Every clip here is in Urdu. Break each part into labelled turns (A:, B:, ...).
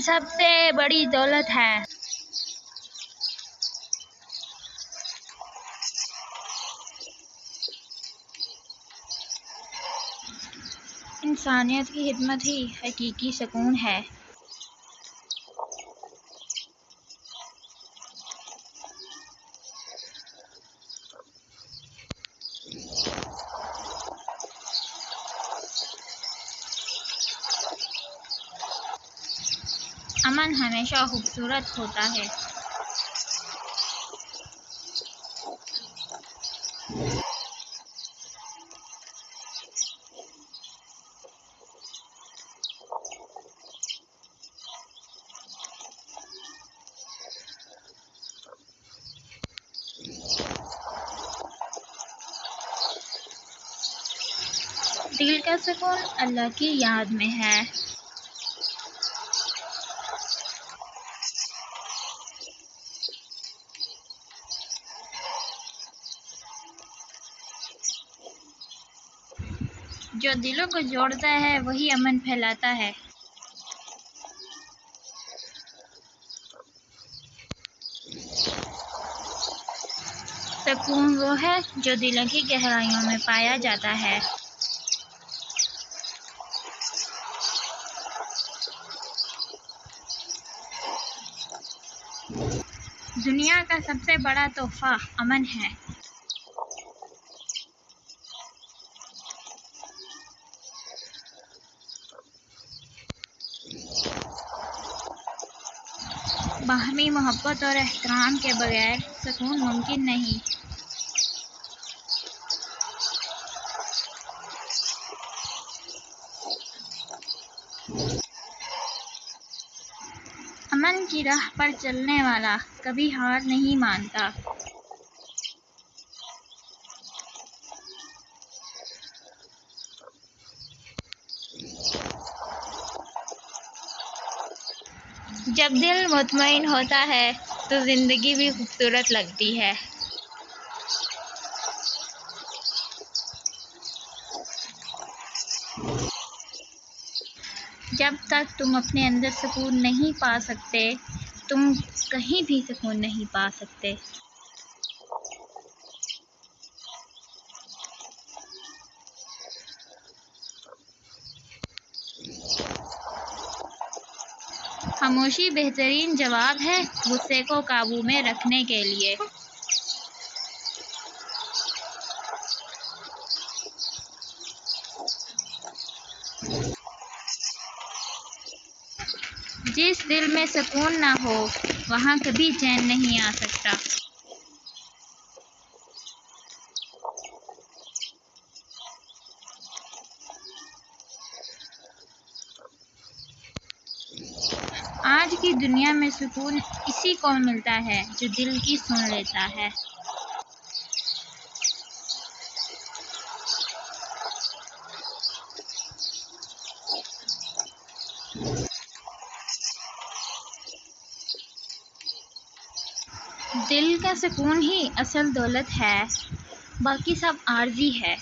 A: سب سے بڑی دولت ہے۔ انسانیت کی خدمت ہی حقیقی سکون ہے۔ امن ہمیشہ خوبصورت ہوتا ہے۔ دل کا سکون اللہ کی یاد میں ہے۔ جو دلوں کو جوڑتا ہے وہی امن پھیلاتا ہے۔ سکون وہ ہے جو دلوں کی گہرائیوں میں پایا جاتا ہے۔ دنیا کا سب سے بڑا تحفہ امن ہے۔ باہمی محبت اور احترام کے بغیر سکون ممکن نہیں۔ امن کی راہ پر چلنے والا کبھی ہار نہیں مانتا۔ جب دل مطمئن ہوتا ہے تو زندگی بھی خوبصورت لگتی ہے۔ جب تک تم اپنے اندر سکون نہیں پا سکتے تم کہیں بھی سکون نہیں پا سکتے۔ خاموشی بہترین جواب ہے غصے کو قابو میں رکھنے کے لیے۔ جس دل میں سکون نہ ہو وہاں کبھی چین نہیں آ سکتا۔ آج کی دنیا میں سکون اسی کو ملتا ہے جو دل کی سن لیتا ہے۔ دل کا سکون ہی اصل دولت ہے، باقی سب عارضی ہے۔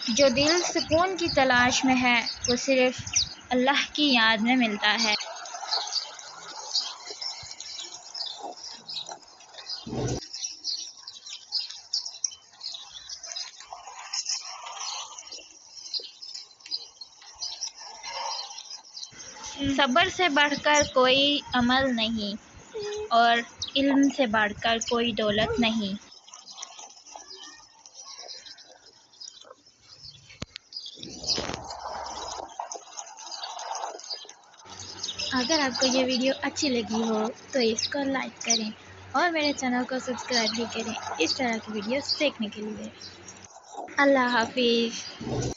A: جو دل سکون کی تلاش میں ہے وہ صرف اللہ کی یاد میں ملتا ہے۔ صبر سے بڑھ کر کوئی عمل نہیں اور علم سے بڑھ کر کوئی دولت نہیں۔ اگر آپ کو یہ ویڈیو اچھی لگی ہو تو اس کو لائک کریں اور میرے چینل کو سبسکرائب بھی کریں اس طرح کی ویڈیوز دیکھنے کے لیے۔ اللہ حافظ۔